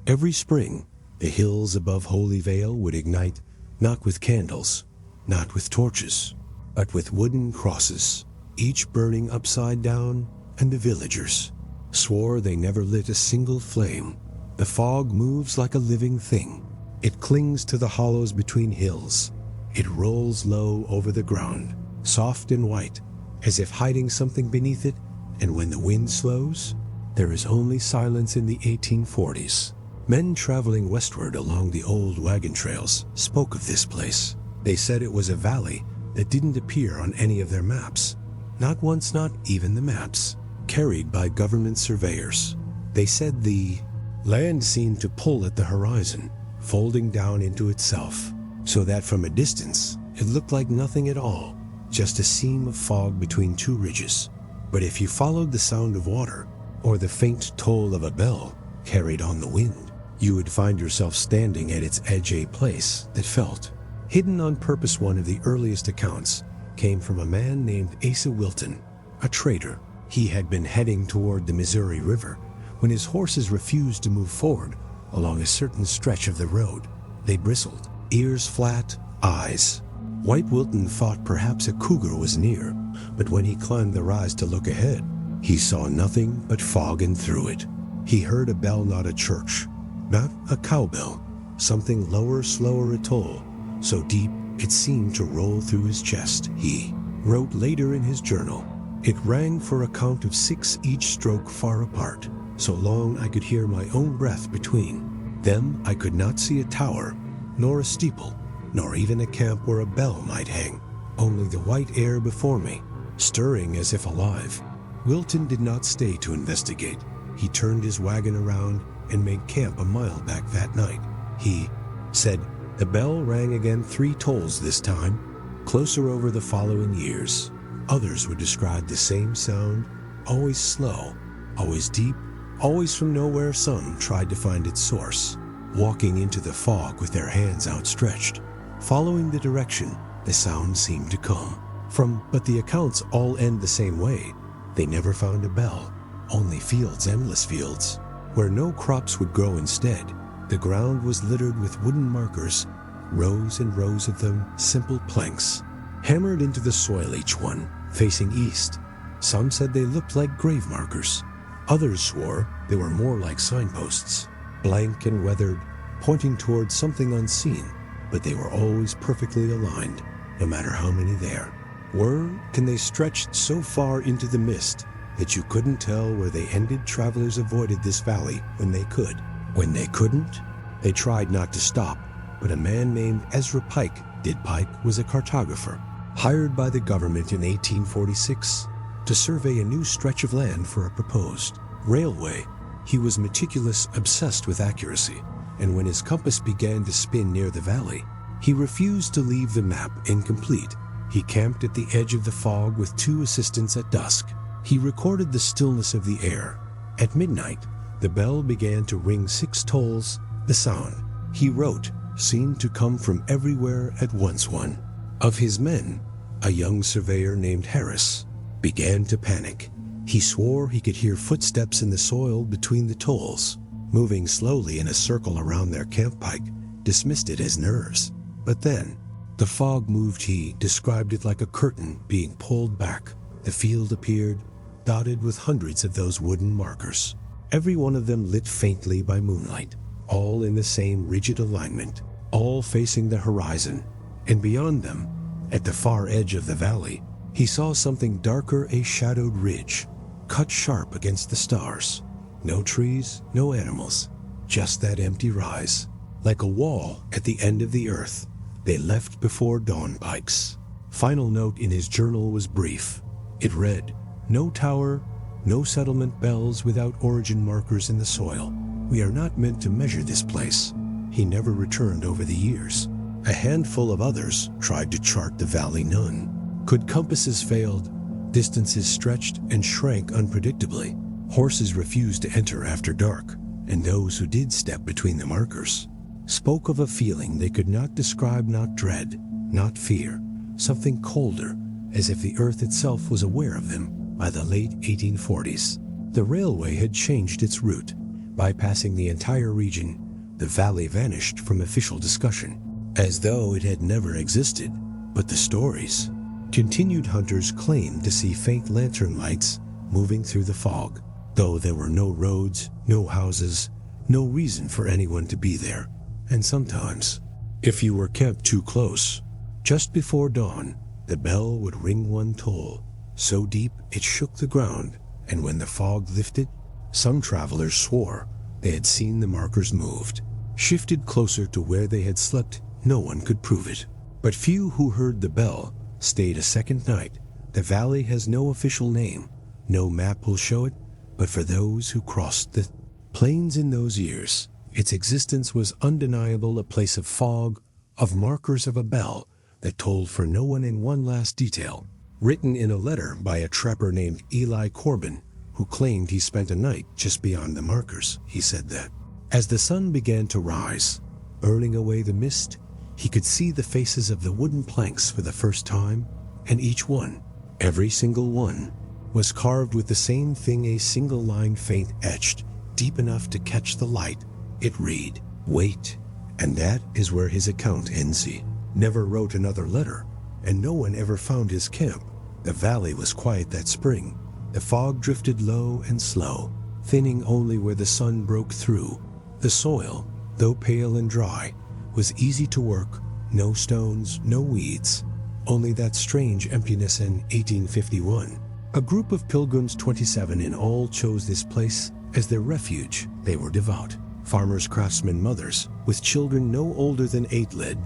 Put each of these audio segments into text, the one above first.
Every spring, the hills above Holy Vale would ignite, not with candles, not with torches, but with wooden crosses, each burning upside down, and the villagers swore they never lit a single flame. The fog moves like a living thing. It clings to the hollows between hills. It rolls low over the ground, soft and white, as if hiding something beneath it, and when the wind slows, there is only silence. In the 1840s, men traveling westward along the old wagon trails spoke of this place. They said it was a valley that didn't appear on any of their maps. Not once, not even the maps carried by government surveyors. They said the land seemed to pull at the horizon, folding down into itself, so that from a distance it looked like nothing at all, just a seam of fog between two ridges. But if you followed the sound of water, or the faint toll of a bell carried on the wind, you would find yourself standing at its edge, a place that felt hidden on purpose. One of the earliest accounts came from a man named Asa Wilton, a trader. He had been heading toward the Missouri River when his horses refused to move forward along a certain stretch of the road. They bristled, ears flat, eyes. White Wilton thought perhaps a cougar was near, but when he climbed the rise to look ahead, he saw nothing but fog, and through it he heard a bell, not a church, not a cowbell, something lower, slower, a toll, so deep it seemed to roll through his chest. He wrote later in his journal, "It rang for a count of 6 each stroke far apart, so long I could hear my own breath between them. I could not see a tower, nor a steeple, nor even a camp where a bell might hang, only the white air before me, stirring as if alive." Wilton did not stay to investigate. He turned his wagon around and made camp a mile back that night. He said the bell rang again 3 tolls this time, closer over the following years. Others would describe the same sound, always slow, always deep, always from nowhere. Some tried to find its source, walking into the fog with their hands outstretched, following the direction the sound seemed to come from. But the accounts all end the same way. They never found a bell, only fields, endless fields, where no crops would grow. Instead, the ground was littered with wooden markers, rows and rows of them, simple planks, hammered into the soil, each one facing east. Some said they looked like grave markers. Others swore they were more like signposts, blank and weathered, pointing towards something unseen, but they were always perfectly aligned, no matter how many there were. Can they stretched so far into the mist that you couldn't tell where they ended? Travelers avoided this valley when they could. When they couldn't, they tried not to stop. But a man named Ezra Pike did. Pike was a cartographer, hired by the government in 1846 to survey a new stretch of land for a proposed railway. He was meticulous, obsessed with accuracy, and when his compass began to spin near the valley, he refused to leave the map incomplete. He camped at the edge of the fog with 2 assistants at dusk. He recorded the stillness of the air. At midnight, the bell began to ring 6 tolls. The sound, he wrote, seemed to come from everywhere at once. One of his men, a young surveyor named Harris, began to panic. He swore he could hear footsteps in the soil between the tolls, moving slowly in a circle around their camp. Pike dismissed it as nerves. But then, the fog moved. He described it like a curtain being pulled back. The field appeared, dotted with hundreds of those wooden markers, every one of them lit faintly by moonlight, all in the same rigid alignment, all facing the horizon. And beyond them, at the far edge of the valley, he saw something darker, a shadowed ridge, cut sharp against the stars. No trees, no animals, just that empty rise, like a wall at the end of the earth. They left before dawn. Pike's final note in his journal was brief. It read, "No tower, no settlement, bells without origin markers in the soil. We are not meant to measure this place." He never returned over the years. A handful of others tried to chart the valley. None could. Compasses failed, distances stretched and shrank unpredictably. Horses refused to enter after dark, and those who did step between the markers spoke of a feeling they could not describe, not dread, not fear, something colder, as if the earth itself was aware of them. By the late 1840s, the railway had changed its route, Bypassing the entire region, the valley vanished from official discussion, as though it had never existed. But the stories continued. Hunters claimed to see faint lantern lights moving through the fog, though there were no roads, no houses, no reason for anyone to be there. And sometimes, if you were kept too close, just before dawn, the bell would ring one toll, so deep it shook the ground, and when the fog lifted, some travelers swore they had seen the markers moved, shifted closer to where they had slept. No one could prove it. But few who heard the bell stayed a second night. The valley has no official name, no map will show it, but for those who crossed the plains in those years, its existence was undeniable, a place of fog, of markers, of a bell that tolled for no one. In one last detail, written in a letter by a trapper named Eli Corbin, who claimed he spent a night just beyond the markers, he said that, as the sun began to rise, burning away the mist, he could see the faces of the wooden planks for the first time, and each one, every single one, was carved with the same thing, a single line faint etched, deep enough to catch the light. It read, "Wait." And that is where his account ends. He never wrote another letter, and no one ever found his camp. The valley was quiet that spring. The fog drifted low and slow, thinning only where the sun broke through. The soil, though pale and dry, was easy to work. No stones, no weeds, only that strange emptiness. In 1851, a group of pilgrims, 27 in all, chose this place as their refuge. They were devout farmers, craftsmen, mothers, with children no older than 8, led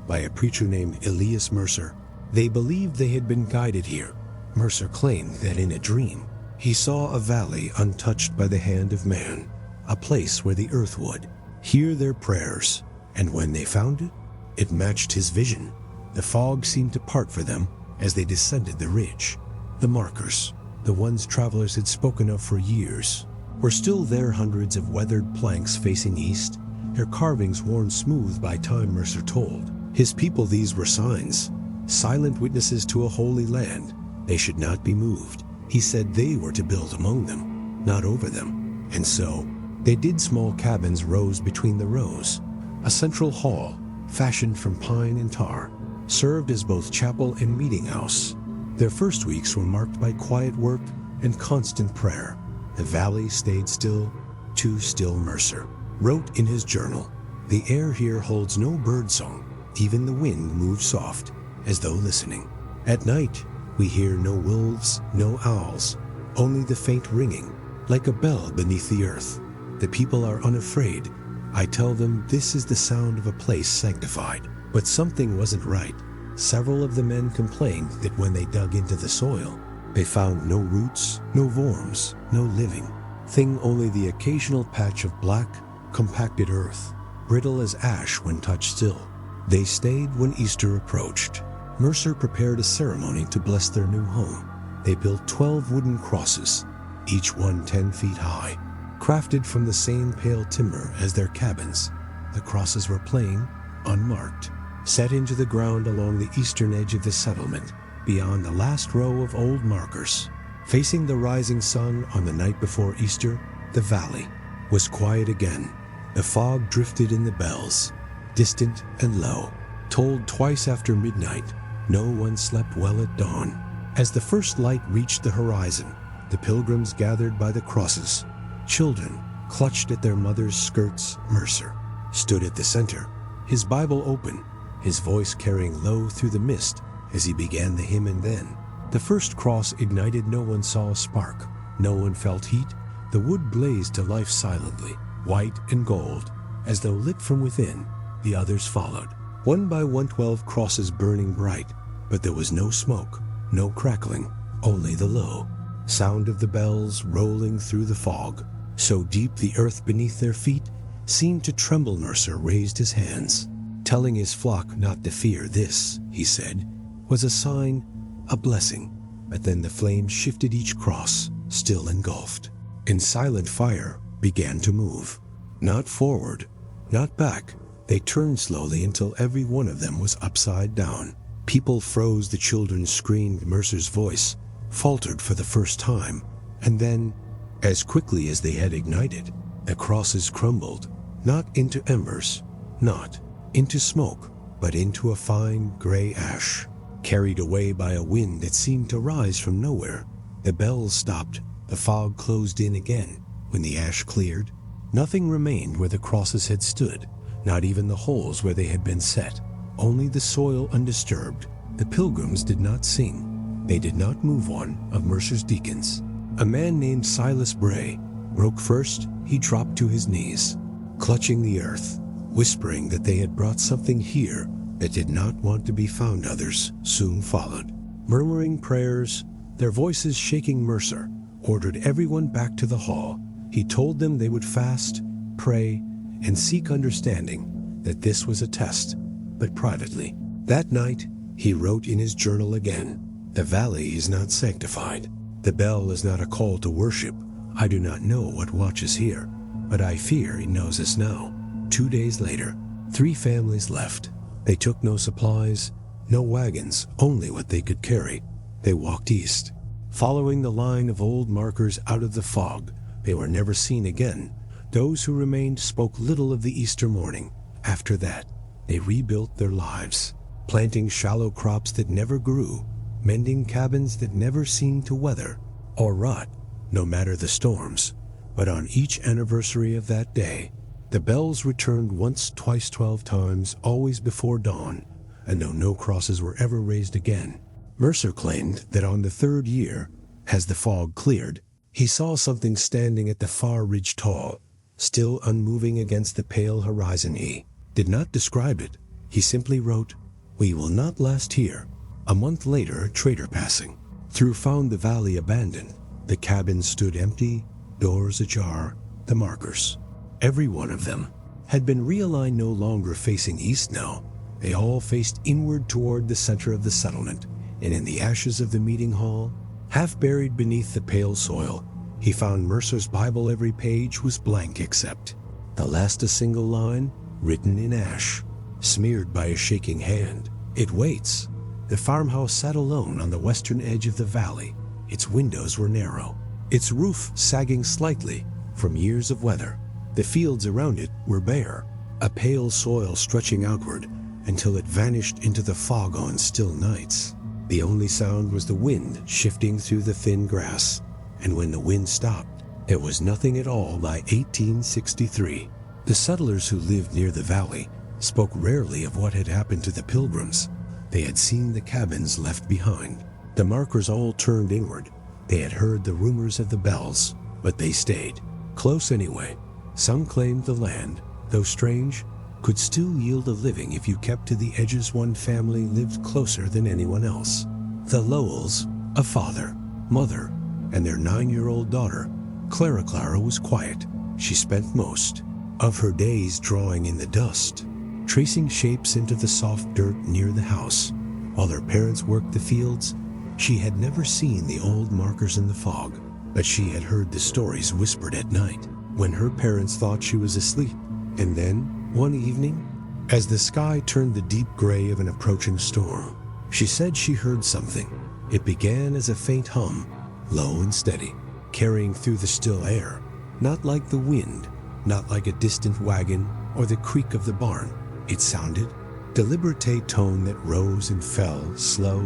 by a preacher named Elias Mercer. They believed they had been guided here. Mercer claimed that in a dream, he saw a valley untouched by the hand of man, a place where the earth would hear their prayers, and when they found it, it matched his vision. The fog seemed to part for them as they descended the ridge. The markers, the ones travelers had spoken of for years, were still there, hundreds of weathered planks facing east, their carvings worn smooth by time. Mercer told his people these were signs, silent witnesses to a holy land. They should not be moved. He said they were to build among them, not over them. And so they did. Small cabins rose between the rows. A central hall, fashioned from pine and tar, served as both chapel and meeting house. Their first weeks were marked by quiet work and constant prayer. The valley stayed still, too still. Mercer wrote in his journal, "The air here holds no bird song. Even the wind moves soft, as though listening. At night, we hear no wolves, no owls, only the faint ringing, like a bell beneath the earth. The people are unafraid. I tell them this is the sound of a place sanctified." But something wasn't right. Several of the men complained that when they dug into the soil, they found no roots, no worms, no living thing, only the occasional patch of black, compacted earth, brittle as ash when touched still. They stayed when Easter approached. Mercer prepared a ceremony to bless their new home. They built 12 wooden crosses, each one 10 feet high, crafted from the same pale timber as their cabins. The crosses were plain, unmarked, set into the ground along the eastern edge of the settlement, beyond the last row of old markers. Facing the rising sun on the night before Easter, the valley was quiet again. The fog drifted in the bells, distant and low, tolled twice after midnight. No one slept well at dawn. As the first light reached the horizon, the pilgrims gathered by the crosses. Children clutched at their mothers' skirts. Mercer stood at the center, his Bible open, his voice carrying low through the mist as he began the hymn. And then the first cross ignited. No one saw a spark. No one felt heat. The wood blazed to life silently, white and gold, as though lit from within. The others followed, one by one, 12 crosses burning bright, but there was no smoke, no crackling, only the low sound of the bells rolling through the fog. So deep the earth beneath their feet seemed to tremble. Mercer raised his hands, telling his flock not to fear. This, he said, was a sign, a blessing. But then the flames shifted, each cross still engulfed, and silent fire began to move. Not forward, not back. They turned slowly until every one of them was upside down. People froze. The children screamed. Mercer's voice faltered for the first time, and then, as quickly as they had ignited, The crosses crumbled, not into embers, not into smoke, but into a fine gray ash. Carried away by a wind that seemed to rise from nowhere, the bells stopped, the fog closed in again. When the ash cleared, nothing remained where the crosses had stood, not even the holes where they had been set, only the soil undisturbed. The pilgrims did not sing. They did not move one of Mercer's deacons. A man named Silas Bray broke first. He dropped to his knees, clutching the earth, whispering that they had brought something here that did not want to be found. Others soon followed, murmuring prayers, their voices shaking. Mercer ordered everyone back to the hall. He told them they would fast, pray, and seek understanding, that this was a test, but privately. That night, he wrote in his journal again, "The valley is not sanctified. The bell is not a call to worship. I do not know what watches here, but I fear it knows us now." 2 days later, 3 families left. They took no supplies, no wagons, only what they could carry. They walked east, following the line of old markers out of the fog. They were never seen again. Those who remained spoke little of the Easter morning. After that, they rebuilt their lives, planting shallow crops that never grew, mending cabins that never seemed to weather or rot, no matter the storms. But on each anniversary of that day, the bells returned once, twice, 12 times, always before dawn, and though no crosses were ever raised again. Mercer claimed that on the 3rd year, as the fog cleared, he saw something standing at the far ridge tall, still unmoving against the pale horizon. He did not describe it. He simply wrote, "We will not last here." A month later, a trader passing through found the valley abandoned. The cabins stood empty, doors ajar. The markers, every one of them, had been realigned, no longer facing east now. They all faced inward toward the center of the settlement, and in the ashes of the meeting hall, half buried beneath the pale soil, he found Mercer's Bible. Every page was blank except the last, a single line, written in ash, smeared by a shaking hand. "It waits." The farmhouse sat alone on the western edge of the valley. Its windows were narrow, its roof sagging slightly from years of weather. The fields around it were bare, a pale soil stretching outward until it vanished into the fog on still nights. The only sound was the wind shifting through the thin grass, and when the wind stopped, there was nothing at all. By 1863, the settlers who lived near the valley spoke rarely of what had happened to the pilgrims. They had seen the cabins left behind. The markers all turned inward. They had heard the rumors of the bells, but they stayed close anyway. Some claimed the land, though strange, could still yield a living if you kept to the edges. One family lived closer than anyone else. The Lowells, a father, mother, and their 9-year-old daughter. Clara was quiet. She spent most of her days drawing in the dust, tracing shapes into the soft dirt near the house. While her parents worked the fields, she had never seen the old markers in the fog, but she had heard the stories whispered at night when her parents thought she was asleep. And then, one evening, as the sky turned the deep gray of an approaching storm, she said she heard something. It began as a faint hum, low and steady, carrying through the still air, not like the wind, not like a distant wagon or the creak of the barn. It sounded deliberate tone that rose and fell, slow,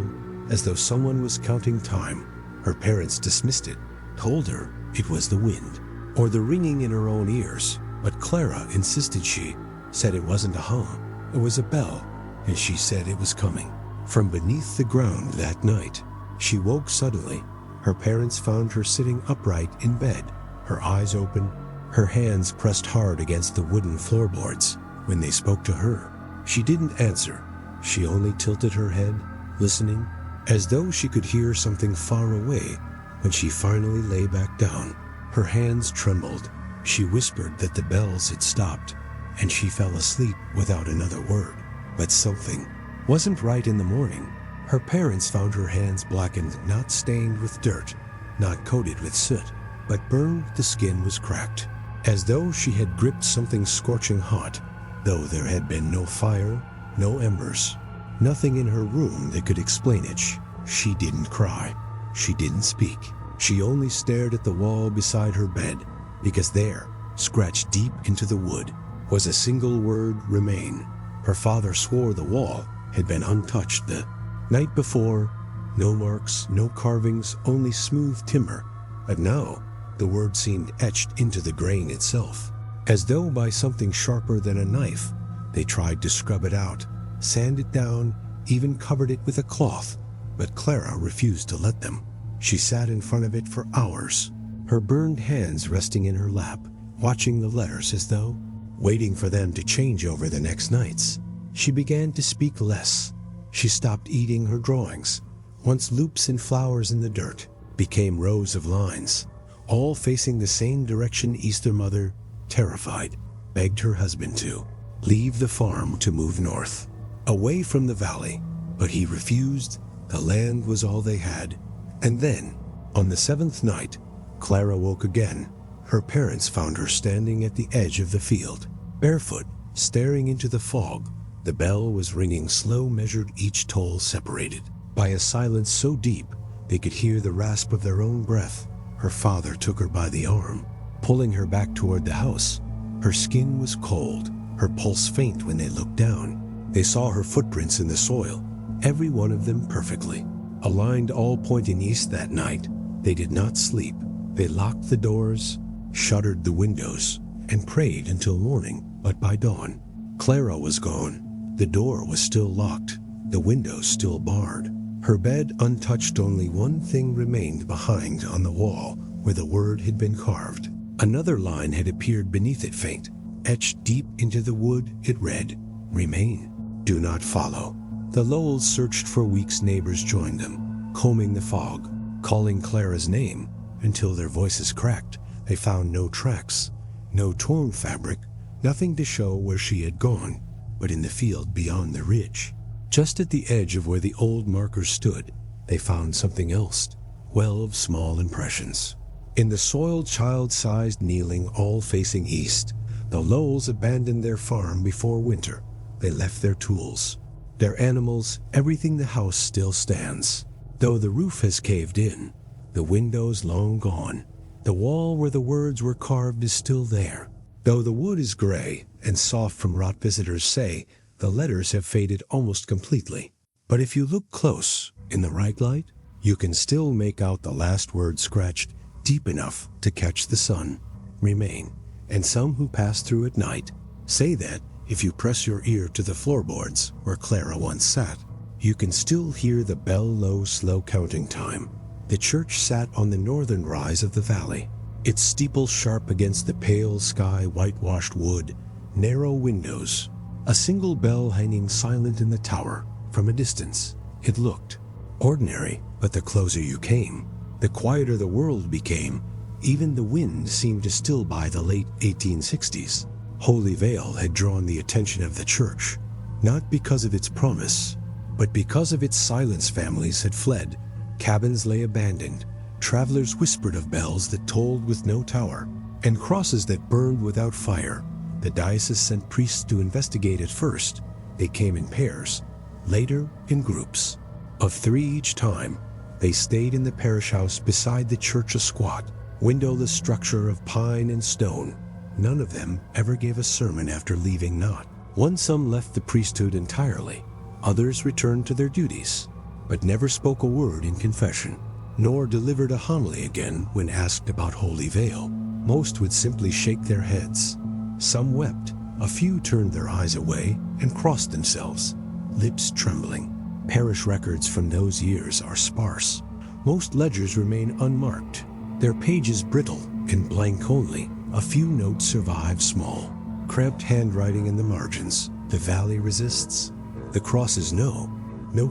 as though someone was counting time. Her parents dismissed it, told her it was the wind, or the ringing in her own ears. But Clara insisted. She said it wasn't a hum, it was a bell, and she said it was coming from beneath the ground. That night, she woke suddenly. Her parents found her sitting upright in bed, her eyes open, her hands pressed hard against the wooden floorboards. When they spoke to her, she didn't answer. She only tilted her head, listening, as though she could hear something far away. When she finally lay back down, her hands trembled. She whispered that the bells had stopped, and she fell asleep without another word. But something wasn't right in the morning. Her parents found her hands blackened, not stained with dirt, not coated with soot, but burned. The skin was cracked, as though she had gripped something scorching hot. Though there had been no fire, no embers, nothing in her room that could explain it. She didn't cry. She didn't speak. She only stared at the wall beside her bed, because there, scratched deep into the wood, was a single word, remain. Her father swore the wall had been untouched the night before. No marks, no carvings, only smooth timber. But now, the word seemed etched into the grain itself. As though by something sharper than a knife, they tried to scrub it out, sand it down, even covered it with a cloth. But Clara refused to let them. She sat in front of it for hours, her burned hands resting in her lap, watching the letters as though waiting for them to change over the next nights. She began to speak less. She stopped eating her drawings. Once loops and flowers in the dirt became rows of lines, all facing the same direction. Easter Mother, terrified, begged her husband to leave the farm to move north, away from the valley, but he refused. The land was all they had. And then, on the 7th night, Clara woke again. Her parents found her standing at the edge of the field, barefoot, staring into the fog. The bell was ringing slow, measured, each toll separated by a silence so deep they could hear the rasp of their own breath. Her father took her by the arm, pulling her back toward the house. Her skin was cold, her pulse faint when they looked down. They saw her footprints in the soil, every one of them perfectly aligned, all pointing east. That night, they did not sleep. They locked the doors, shuttered the windows, and prayed until morning. But by dawn, Clara was gone. The door was still locked, the windows still barred. Her bed untouched. Only one thing remained behind on the wall where the word had been carved. Another line had appeared beneath it, faint, etched deep into the wood. It read, "Remain, do not follow." The Lowells searched for weeks. Neighbors joined them, combing the fog, calling Clara's name until their voices cracked. They found no tracks, no torn fabric, nothing to show where she had gone. But in the field beyond the ridge, just at the edge of where the old markers stood, they found something else. 12 small impressions. In the soil, child-sized, kneeling, all facing east. The Lowells abandoned their farm before winter. They left their tools, their animals, everything. The house still stands, though the roof has caved in, the windows long gone. The wall where the words were carved is still there, though the wood is gray and soft from rot. Visitors say the letters have faded almost completely. But if you look close, in the right light, you can still make out the last word scratched deep enough to catch the sun. Remain. And some who pass through at night say that if you press your ear to the floorboards where Clara once sat, you can still hear the bell-low, slow counting time. The church sat on the northern rise of the valley, its steeple sharp against the pale sky, whitewashed wood, narrow windows, a single bell hanging silent in the tower. From a distance, it looked ordinary, but the closer you came, the quieter the world became. Even the wind seemed to still. By the late 1860s, Holy Vale had drawn the attention of the church, not because of its promise, but because of its silence. Families had fled, cabins lay abandoned, travelers whispered of bells that tolled with no tower, and crosses that burned without fire. The diocese sent priests to investigate. At first, they came in pairs, later in groups of 3 each time. They stayed in the parish house beside the church, a squat, windowless structure of pine and stone. None of them ever gave a sermon after leaving. Not one. Some left the priesthood entirely. Others returned to their duties, but never spoke a word in confession, nor delivered a homily again when asked about Holy Vale. Most would simply shake their heads. Some wept. A few turned their eyes away and crossed themselves, lips trembling. Parish records from those years are sparse. Most ledgers remain unmarked, their pages brittle and blank only. A few notes survive, small, cramped handwriting in the margins. The valley resists. The crosses, no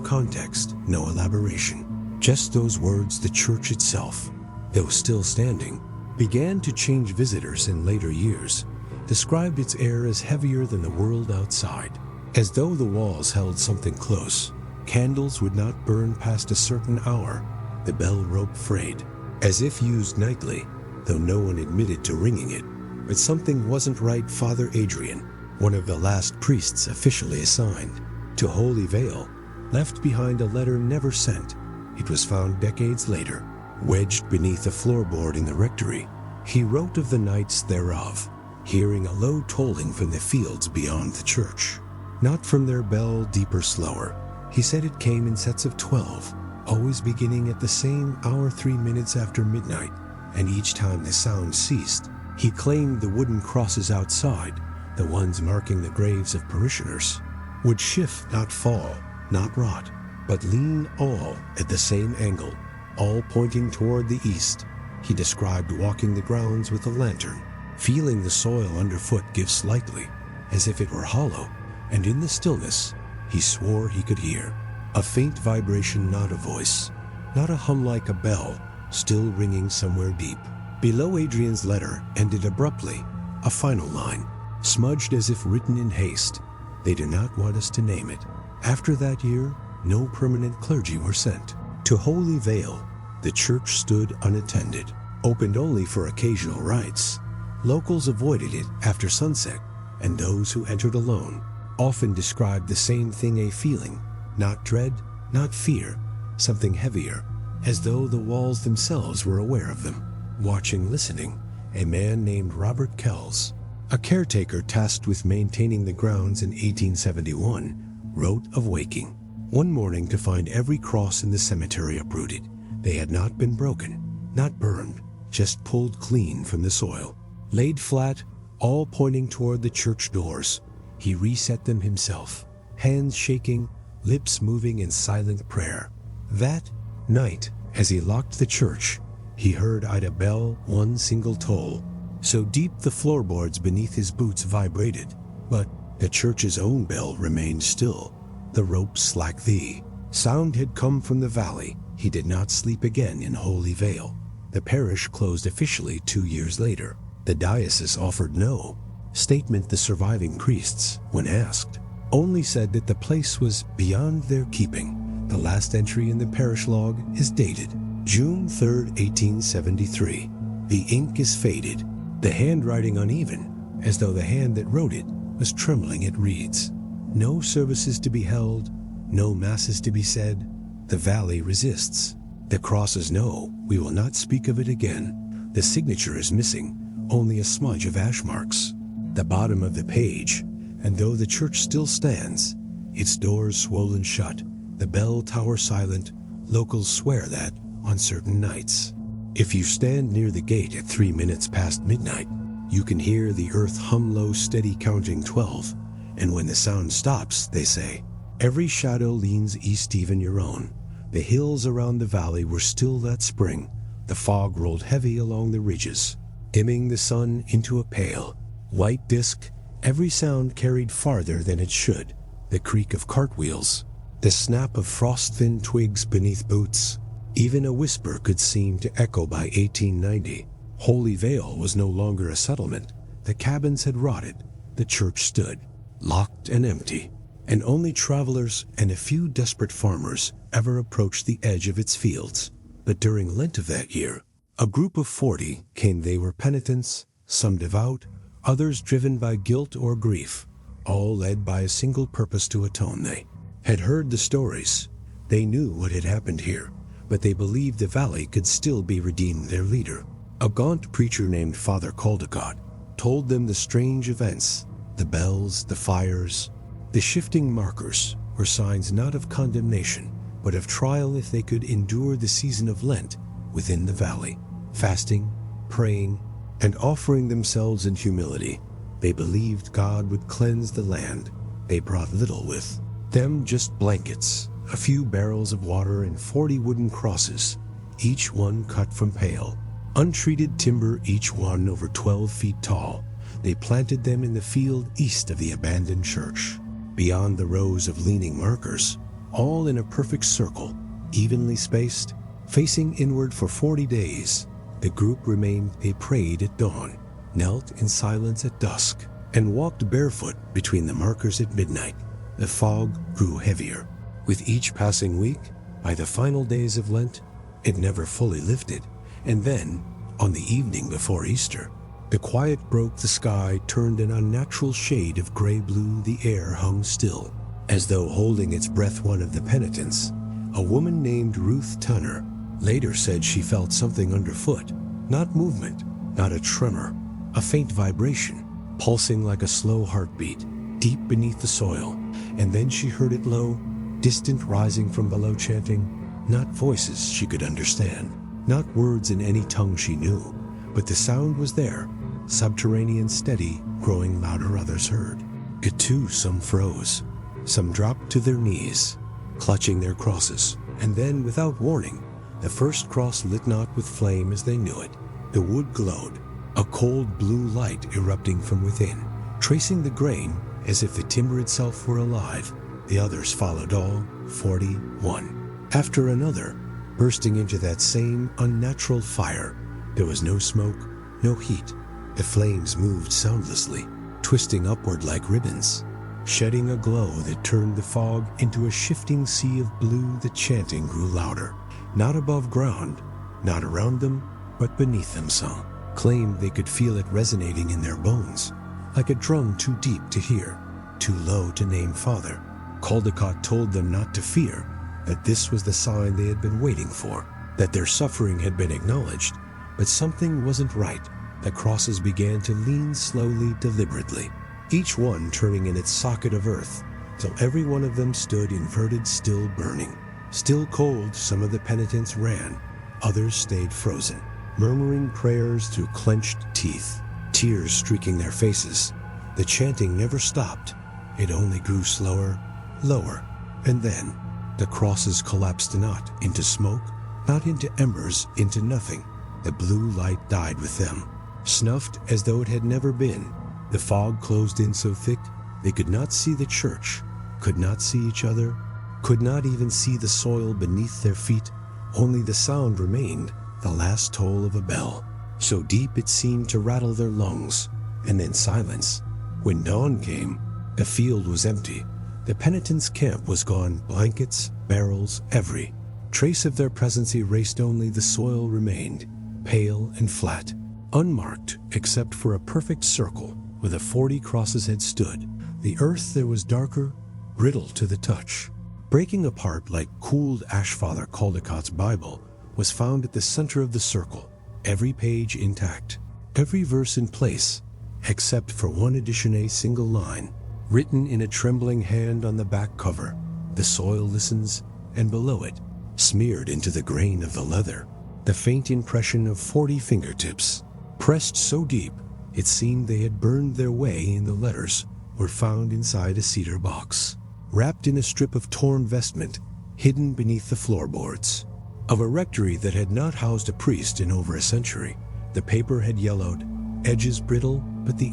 context, no elaboration. Just those words. The church itself, though still standing, began to change. Visitors in later years described its air as heavier than the world outside, as though the walls held something close. Candles would not burn past a certain hour. The bell rope frayed, as if used nightly, though no one admitted to ringing it. But something wasn't right. Father Adrian, one of the last priests officially assigned to Holy Vale, left behind a letter never sent. It was found decades later, wedged beneath the floorboard in the rectory. He wrote of the nights thereof, hearing a low tolling from the fields beyond the church, not from their bell deeper slower. He said it came in sets of 12, always beginning at the same hour 3 minutes after midnight, and each time the sound ceased, he claimed the wooden crosses outside, the ones marking the graves of parishioners, would shift, not fall, not rot, but lean all at the same angle, all pointing toward the east. He described walking the grounds with a lantern, feeling the soil underfoot give slightly, as if it were hollow, and in the stillness, he swore he could hear a faint vibration, not a voice, not a hum like a bell, still ringing somewhere deep. Below Adrian's letter ended abruptly, a final line, smudged as if written in haste. They do not want us to name it. After that year, no permanent clergy were sent. To Holy Vale, the church stood unattended, opened only for occasional rites. Locals avoided it after sunset, and those who entered alone often described the same thing, a feeling, not dread, not fear, something heavier, as though the walls themselves were aware of them. Watching, listening, a man named Robert Kells, a caretaker tasked with maintaining the grounds in 1871, wrote of waking one morning to find every cross in the cemetery uprooted. They had not been broken, not burned, just pulled clean from the soil, laid flat, all pointing toward the church doors. He reset them himself, hands shaking, lips moving in silent prayer. That night, as he locked the church, he heard Ida bell one single toll, so deep the floorboards beneath his boots vibrated. But the church's own bell remained still, the rope slack. The sound had come from the valley. He did not sleep again in Holy Vale. The parish closed officially 2 years later. The diocese offered no statement. The surviving priests, when asked, only said that the place was beyond their keeping. The last entry in the parish log is dated June 3, 1873. The ink is faded, the handwriting uneven, as though the hand that wrote it was trembling. It reads, "No services to be held, no masses to be said. The valley resists. The crosses know we will not speak of it again. The signature is missing, only a smudge of ash marks. The bottom of the page, and though the church still stands, its doors swollen shut, the bell tower silent, locals swear that on certain nights, if you stand near the gate at 3 minutes past midnight, you can hear the earth hum low, steady, counting 12, and when the sound stops, they say, every shadow leans east, even your own." The hills around the valley were still that spring. The fog rolled heavy along the ridges, dimming the sun into a pale, white disk. Every sound carried farther than it should. The creak of cartwheels, the snap of frost-thin twigs beneath boots. Even a whisper could seem to echo. By 1890, Holy Vale was no longer a settlement. The cabins had rotted. The church stood, locked and empty, and only travelers and a few desperate farmers ever approached the edge of its fields. But during Lent of that year, a group of 40 came. They were penitents, some devout, others driven by guilt or grief, all led by a single purpose: to atone. They had heard the stories. They knew what had happened here, but they believed the valley could still be redeemed. Their leader, a gaunt preacher named Father Elric, told them the strange events, the bells, the fires, the shifting markers were signs not of condemnation, but of trial if they could endure the season of Lent within the valley, fasting, praying, and offering themselves in humility. They believed God would cleanse the land. They brought little with them, just blankets, a few barrels of water, and 40 wooden crosses, each one cut from pale, untreated timber, each one over 12 feet tall. They planted them in the field east of the abandoned church, beyond the rows of leaning markers, all in a perfect circle, evenly spaced, facing inward. For 40 days, the group remained. They prayed at dawn, knelt in silence at dusk, and walked barefoot between the markers at midnight. The fog grew heavier with each passing week. By the final days of Lent, it never fully lifted, and then, on the evening before Easter, the quiet broke. The sky turned an unnatural shade of gray-blue. The air hung still, as though holding its breath. One of the penitents, a woman named Ruth Tunner, later said she felt something underfoot, not movement, not a tremor, a faint vibration, pulsing like a slow heartbeat, deep beneath the soil. And then she heard it low, distant, rising from below, chanting, not voices she could understand, not words in any tongue she knew, but the sound was there, subterranean, steady, growing louder. Others heard it too. Some froze, some dropped to their knees, clutching their crosses. And then, without warning, the first cross lit not with flame as they knew it. The wood glowed, a cold blue light erupting from within, tracing the grain as if the timber itself were alive. The others followed, all 41 after another, bursting into that same unnatural fire. There was no smoke, no heat. The flames moved soundlessly, twisting upward like ribbons, shedding a glow that turned the fog into a shifting sea of blue. The chanting grew louder, not above ground, not around them, but beneath them. Some claimed they could feel it resonating in their bones, like a drum too deep to hear, too low to name. Father Caldecott told them not to fear, that this was the sign they had been waiting for, that their suffering had been acknowledged. But something wasn't right. The crosses began to lean slowly, deliberately, each one turning in its socket of earth, till every one of them stood inverted, still burning. Still cold, some of the penitents ran, others stayed frozen, murmuring prayers through clenched teeth, tears streaking their faces. The chanting never stopped. It only grew slower, lower, and then the crosses collapsed, not into smoke, not into embers, into nothing. The blue light died with them, snuffed as though it had never been. The fog closed in so thick they could not see the church, could not see each other, could not even see the soil beneath their feet. Only the sound remained, the last toll of a bell, so deep it seemed to rattle their lungs. And then silence. When dawn came, the field was empty. The penitents' camp was gone. Blankets, barrels, every trace of their presence erased. Only the soil remained, pale and flat, unmarked except for a perfect circle where the 40 crosses had stood. The earth there was darker, brittle to the touch, breaking apart like cooled ash. Father Caldecott's Bible was found at the center of the circle, every page intact, every verse in place, except for one addition, a single line, written in a trembling hand on the back cover. The soil listens, and below it, smeared into the grain of the leather, the faint impression of 40 fingertips, pressed so deep it seemed they had burned their way in. The letters were found inside a cedar box, wrapped in a strip of torn vestment, hidden beneath the floorboards of a rectory that had not housed a priest in over a century. The paper had yellowed, edges brittle, but the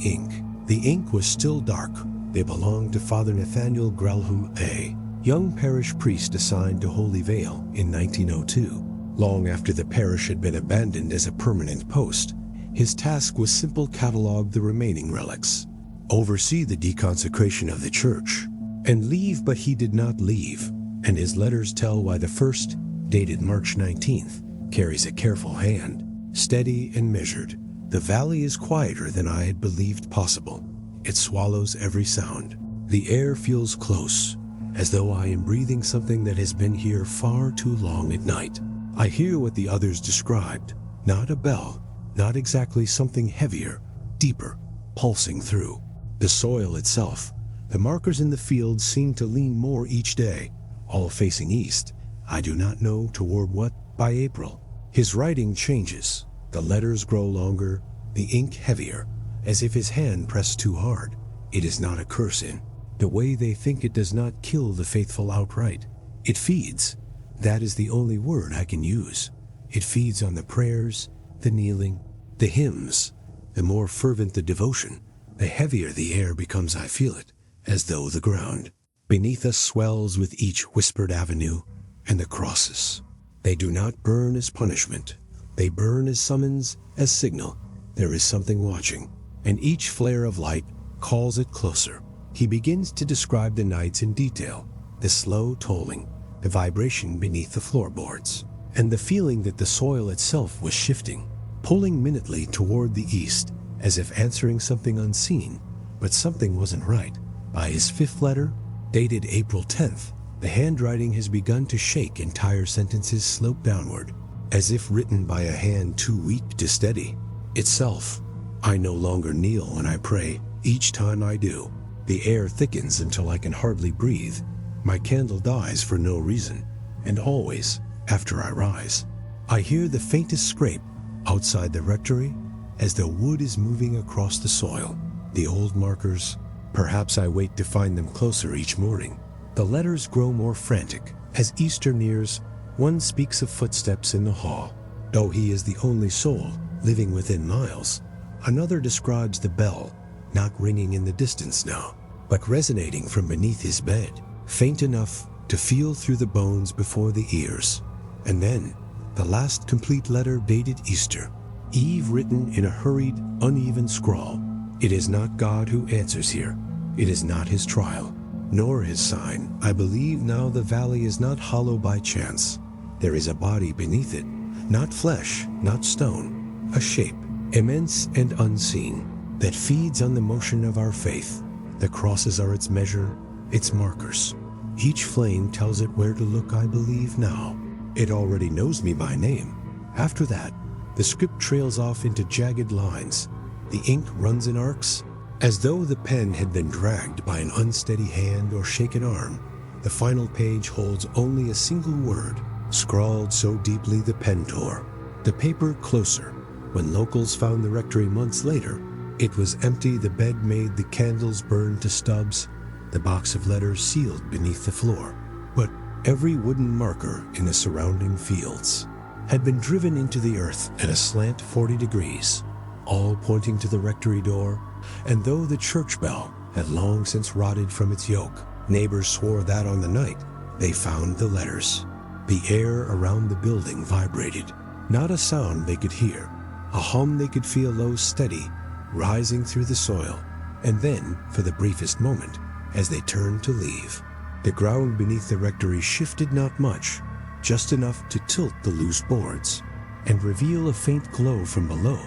ink was still dark. They belonged to Father Nathaniel Gralhu, a young parish priest assigned to Holy Vale in 1902, long after the parish had been abandoned as a permanent post. His task was simple: catalog the remaining relics, oversee the deconsecration of the church, and leave. But he did not leave, and his letters tell why. The first, dated March 19th, carries a careful hand, steady and measured. The valley is quieter than I had believed possible. It swallows every sound. The air feels close, as though I am breathing something that has been here far too long. At night, I hear what the others described, not a bell, not exactly, something heavier, deeper, pulsing through the soil itself. The markers in the field seem to lean more each day, all facing east. I do not know toward what. By April, his writing changes. The letters grow longer, the ink heavier, as if his hand pressed too hard. It is not a curse in the way they think. It does not kill the faithful outright. It feeds. That is the only word I can use. It feeds on the prayers, the kneeling, the hymns. The more fervent the devotion, the heavier the air becomes. I feel it, as though the ground beneath us swells with each whispered avenue. And the crosses, they do not burn as punishment. They burn as summons, as signal. There is something watching, and each flare of light calls it closer. He begins to describe the nights in detail, the slow tolling, the vibration beneath the floorboards, and the feeling that the soil itself was shifting, pulling minutely toward the east, as if answering something unseen. But something wasn't right. By his 5th letter, dated April 10th, the handwriting has begun to shake. Entire sentences slope downward, as if written by a hand too weak to steady. itself. I no longer kneel when I pray. Each time I do, the air thickens until I can hardly breathe. My candle dies for no reason, and always, after I rise, I hear the faintest scrape outside the rectory as the wood is moving across the soil. The old markers, perhaps I wait to find them closer each morning. The letters grow more frantic. As Easter nears, one speaks of footsteps in the hall. Though he is the only soul living within miles, another describes the bell, not ringing in the distance now, but resonating from beneath his bed, faint enough to feel through the bones before the ears. And then, the last complete letter dated Easter, Eve written in a hurried, uneven scrawl. It is not God who answers here. It is not his trial, nor his sign. I believe now the valley is not hollow by chance. There is a body beneath it, not flesh, not stone, a shape, immense and unseen, that feeds on the motion of our faith. The crosses are its measure, its markers. Each flame tells it where to look, I believe now. It already knows me by name. After that, the script trails off into jagged lines. The ink runs in arcs, as though the pen had been dragged by an unsteady hand or shaken arm. The final page holds only a single word, scrawled so deeply the pen tore. The paper closer. When locals found the rectory months later, it was empty, the bed made, the candles burned to stubs, the box of letters sealed beneath the floor. But every wooden marker in the surrounding fields had been driven into the earth at a slant 40 degrees, all pointing to the rectory door, and though the church bell had long since rotted from its yoke, neighbors swore that on the night they found the letters. The air around the building vibrated, not a sound they could hear, a hum they could feel low, steady, rising through the soil, and then, for the briefest moment, as they turned to leave, the ground beneath the rectory shifted not much, just enough to tilt the loose boards, and reveal a faint glow from below.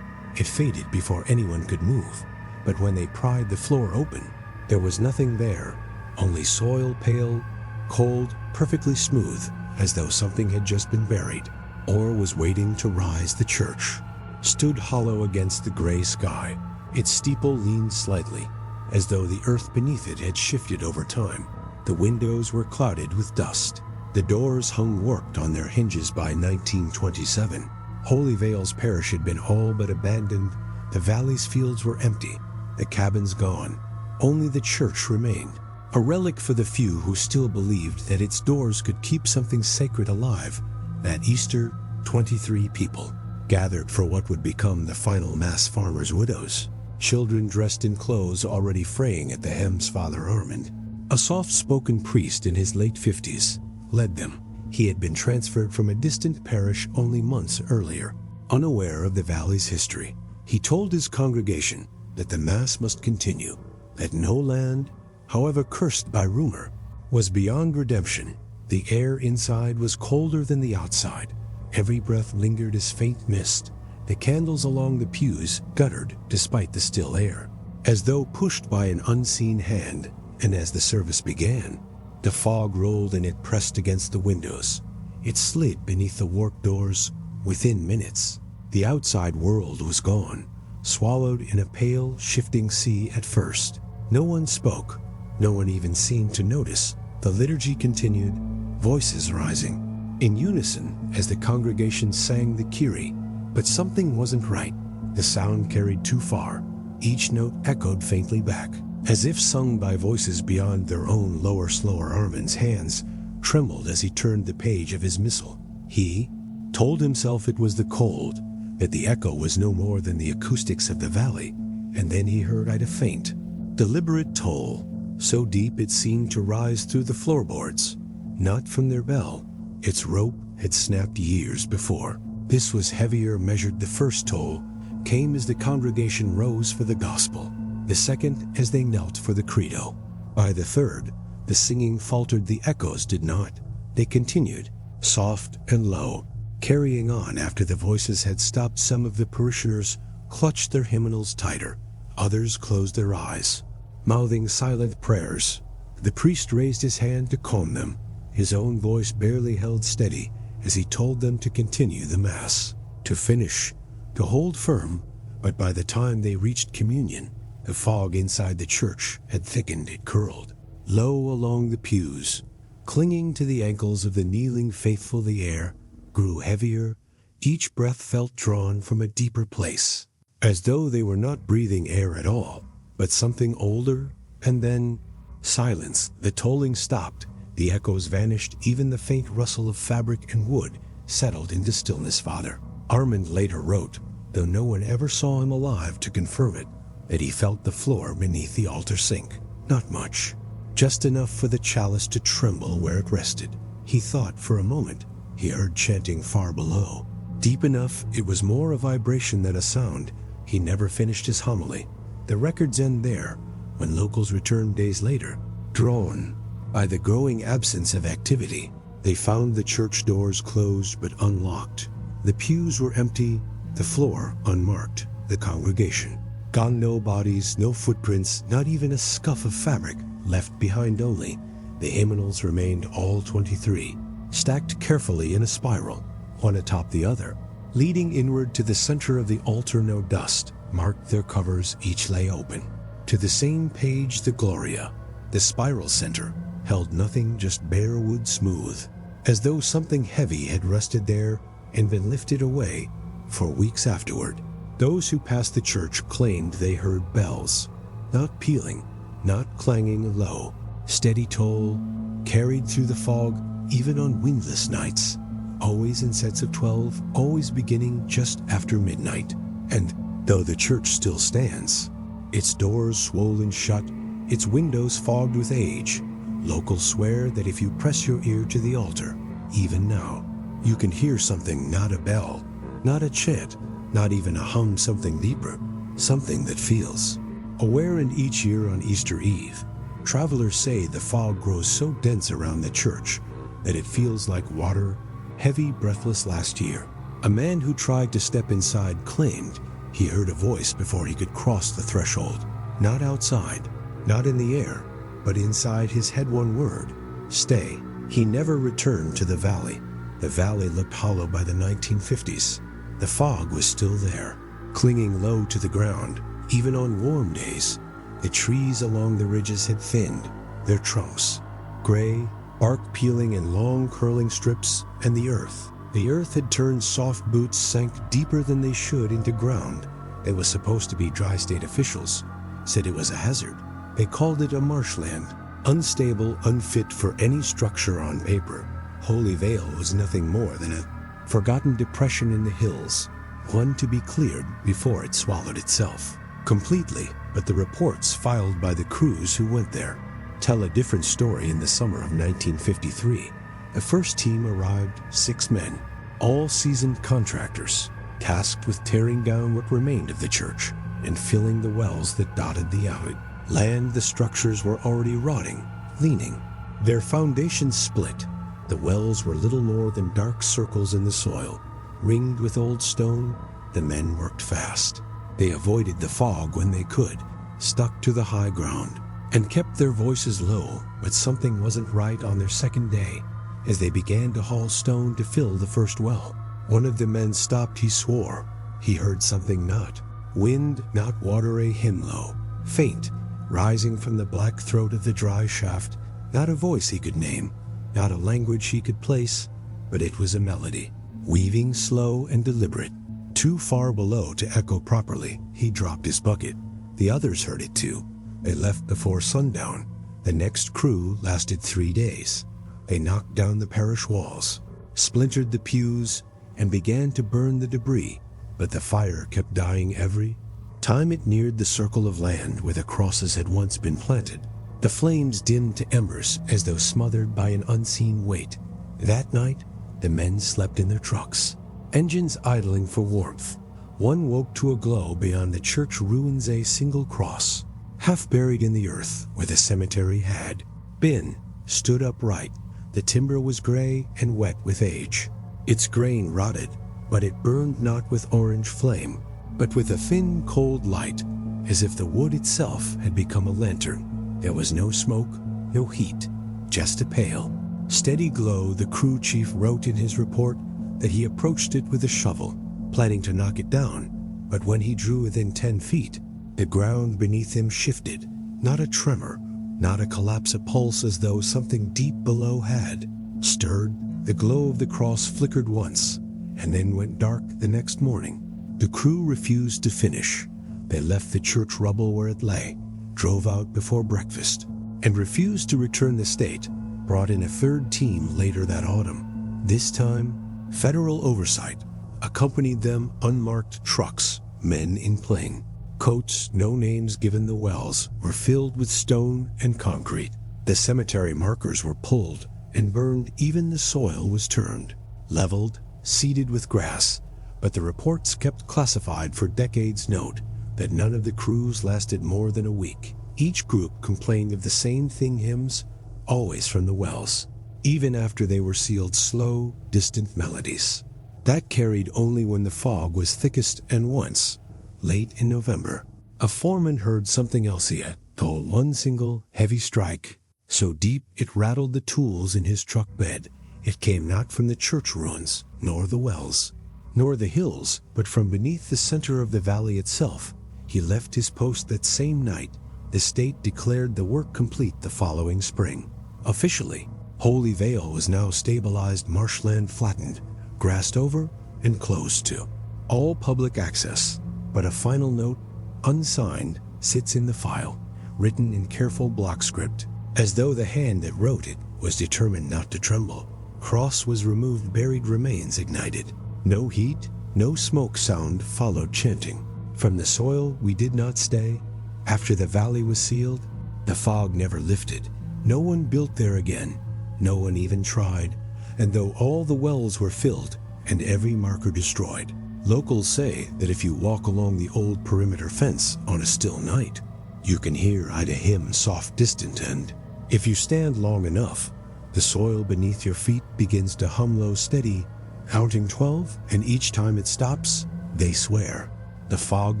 It faded before anyone could move, but when they pried the floor open, there was nothing there, only soil, pale, cold, perfectly smooth, as though something had just been buried, or was waiting to rise. The church stood hollow against the gray sky. Its steeple leaned slightly, as though the earth beneath it had shifted over time. The windows were clouded with dust. The doors hung warped on their hinges by 1927. Holy Vale's parish had been all but abandoned. The valley's fields were empty, the cabins gone. Only the church remained, a relic for the few who still believed that its doors could keep something sacred alive. That Easter, 23 people gathered for what would become the final mass farmers' widows. Children dressed in clothes already fraying at the hems. Father Armand, a soft-spoken priest in his late 50s, led them. He had been transferred from a distant parish only months earlier. Unaware of the valley's history, he told his congregation that the Mass must continue, that no land, however cursed by rumor, was beyond redemption. The air inside was colder than the outside. Every breath lingered as faint mist. The candles along the pews guttered despite the still air, as though pushed by an unseen hand. And as the service began, the fog rolled and it pressed against the windows. It slid beneath the warped doors. Within minutes, the outside world was gone, swallowed in a pale, shifting sea at first. No one spoke. No one even seemed to notice. The liturgy continued, voices rising in unison as the congregation sang the Kyrie. But something wasn't right. The sound carried too far. Each note echoed faintly back, as if sung by voices beyond their own. Lower, slower. Armand's hands trembled as he turned the page of his missal. He told himself it was the cold, that the echo was no more than the acoustics of the valley, and then he heard a faint, deliberate toll, so deep it seemed to rise through the floorboards. Not from their bell. Its rope had snapped years before. This was heavier measured. The first toll came as the congregation rose for the gospel, the second as they knelt for the credo. By the third, the singing faltered. The echoes did not. They continued, soft and low, carrying on after the voices had stopped. Some of the parishioners clutched their hymnals tighter. Others closed their eyes, mouthing silent prayers. The priest raised his hand to calm them. His own voice barely held steady as he told them to continue the Mass, to finish, to hold firm, But by the time they reached communion, the fog inside the church had thickened. It curled low along the pews, clinging to the ankles of the kneeling faithful. The air grew heavier. Each breath felt drawn from a deeper place, as though they were not breathing air at all, but something older. And then silence. The tolling stopped. The echoes vanished. Even the faint rustle of fabric and wood settled into stillness. Father Armand later wrote, though no one ever saw him alive to confirm it, that he felt the floor beneath the altar sink. Not much, just enough for the chalice to tremble where it rested. He thought for a moment he heard chanting far below. Deep enough it was more a vibration than a sound. He never finished his homily. The records end there. When locals returned days later, drawn by the growing absence of activity, they found the church doors closed but unlocked. The pews were empty, the floor unmarked. The congregation gone. No bodies, no footprints, not even a scuff of fabric left behind. Only the hymnals remained, all 23, stacked carefully in a spiral, one atop the other, leading inward to the center of the altar. No dust marked their covers. Each lay open to the same page. The Gloria, the spiral center, held nothing, just bare wood, smooth, as though something heavy had rested there and been lifted away. For weeks afterward, those who passed the church claimed they heard bells, not pealing, not clanging, low, steady toll, carried through the fog, even on windless nights, always in sets of 12, always beginning just after midnight. And though the church still stands, its doors swollen shut, its windows fogged with age, locals swear that if you press your ear to the altar, even now, you can hear something, not a bell, not a chant, not even a hum, something deeper, something that feels aware. And each year on Easter Eve, travelers say the fog grows so dense around the church that it feels like water, heavy, breathless. Last year, a man who tried to step inside claimed he heard a voice before he could cross the threshold. Not outside, not in the air, but inside his head. One word: stay. He never returned to the valley. The valley looked hollow by the 1950s. The fog was still there, clinging low to the ground. Even on warm days, the trees along the ridges had thinned, their trunks gray, bark peeling in long curling strips. And the earth had turned soft. Boots sank deeper than they should into ground that was supposed to be dry. State officials said it was a hazard. They called it a marshland, unstable, unfit for any structure on paper. Holy Vale was nothing more than a forgotten depression in the hills, one to be cleared before it swallowed itself completely. But the reports filed by the crews who went there tell a different story. In the summer of 1953, the first team arrived, 6 men, all seasoned contractors, tasked with tearing down what remained of the church and filling the wells that dotted the alley. Land. The structures were already rotting, leaning, their foundations split. The wells were little more than dark circles in the soil, ringed with old stone. The men worked fast. They avoided the fog when they could, stuck to the high ground, and kept their voices low. But something wasn't right on their second day as they began to haul stone to fill the first well. One of the men stopped. He swore he heard something, not wind, not water, a hymn low, faint, rising from the black throat of the dry shaft. Not a voice he could name, not a language he could place, but it was a melody, weaving slow and deliberate, too far below to echo properly. He dropped his bucket. The others heard it too. They left before sundown. The next crew lasted 3 days. They knocked down the parish walls, splintered the pews, and began to burn the debris. But the fire kept dying every time it neared the circle of land where the crosses had once been planted. The flames dimmed to embers as though smothered by an unseen weight. That night, the men slept in their trucks, engines idling for warmth. One woke to a glow beyond the church ruins, a single cross, half buried in the earth where the cemetery had been, stood upright. The timber was gray and wet with age. Its grain rotted, but it burned not with orange flame, but with a thin, cold light, as if the wood itself had become a lantern. There was no smoke, no heat, just a pale, steady glow. The crew chief wrote in his report that he approached it with a shovel, planning to knock it down, But when he drew within 10 feet, the ground beneath him shifted, not a tremor, not a collapse, a pulse as though something deep below had stirred. The glow of the cross flickered once, and then went dark the next morning. The crew refused to finish. They left the church rubble where it lay, drove out before breakfast, and refused to return the state. Brought in a third team later that autumn. This time, federal oversight accompanied them. Unmarked trucks, men in plain coats, no names given. The wells were filled with stone and concrete. The cemetery markers were pulled and burned. Even the soil was turned, leveled, seeded with grass. But the reports kept classified for decades note that none of the crews lasted more than a week. Each group complained of the same thing: hymns, always from the wells, even after they were sealed. Slow, distant melodies that carried only when the fog was thickest. And once, late in November, a foreman heard something else. He had told one single heavy strike, so deep it rattled the tools in his truck bed. It came not from the church ruins, nor the wells, nor the hills, but from beneath the center of the valley itself. He left his post that same night. The state declared the work complete the following spring. Officially, Holy Vale was now stabilized marshland, flattened, grassed over, and closed to all public access. But a final note, unsigned, sits in the file, written in careful block script, as though the hand that wrote it was determined not to tremble. Cross was removed, buried remains ignited. No heat, no smoke. Sound followed, chanting. From the soil we did not stay. After the valley was sealed, the fog never lifted. No one built there again. No one even tried. And though all the wells were filled and every marker destroyed, locals say that if you walk along the old perimeter fence on a still night, you can hear a hymn, soft, distant, and if you stand long enough, the soil beneath your feet begins to hum low, steady, counting 12, and each time it stops, they swear. The fog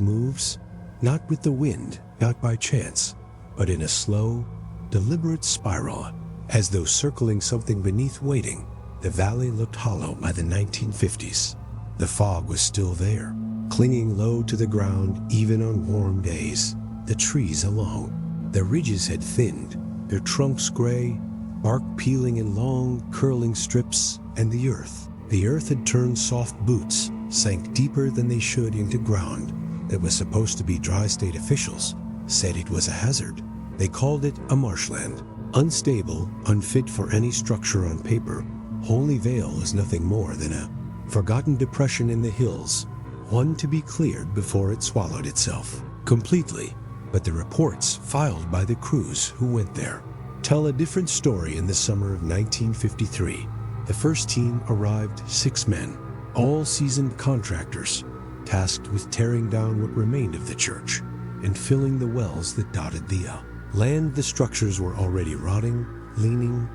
moves, not with the wind, not by chance, but in a slow, deliberate spiral, as though circling something beneath, waiting. The valley looked hollow by the 1950s. The fog was still there, clinging low to the ground even on warm days. The trees along the ridges had thinned, their trunks gray, bark peeling in long, curling strips, and the earth had turned soft. Boots sank deeper than they should into ground that was supposed to be dry. State officials said it was a hazard. They called it a marshland, unstable, unfit for any structure on paper. Holy Vale is nothing more than a forgotten depression in the hills, one to be cleared before it swallowed itself completely. But the reports filed by the crews who went there tell a different story. In the summer of 1953, the first team arrived, 6 men, all seasoned contractors, tasked with tearing down what remained of the church and filling the wells that dotted the land. The structures were already rotting, leaning,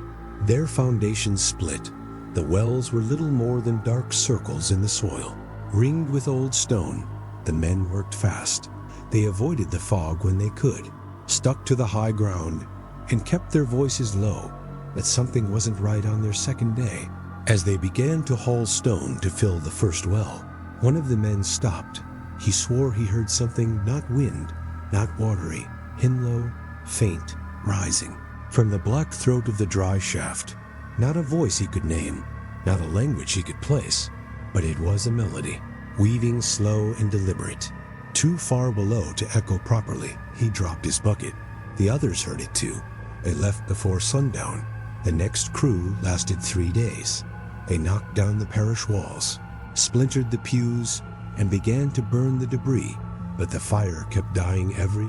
their foundations split. The wells were little more than dark circles in the soil, ringed with old stone. The men worked fast. They avoided the fog when they could, stuck to the high ground, and kept their voices low. But something wasn't right on their second day. As they began to haul stone to fill the first well, one of the men stopped. He swore he heard something, not wind, not watery, low, faint, rising from the black throat of the dry shaft. Not a voice he could name, not a language he could place, but it was a melody, weaving slow and deliberate. Too far below to echo properly, he dropped his bucket. The others heard it too. They left before sundown. The next crew lasted 3 days. They knocked down the parish walls, splintered the pews, and began to burn the debris, but the fire kept dying every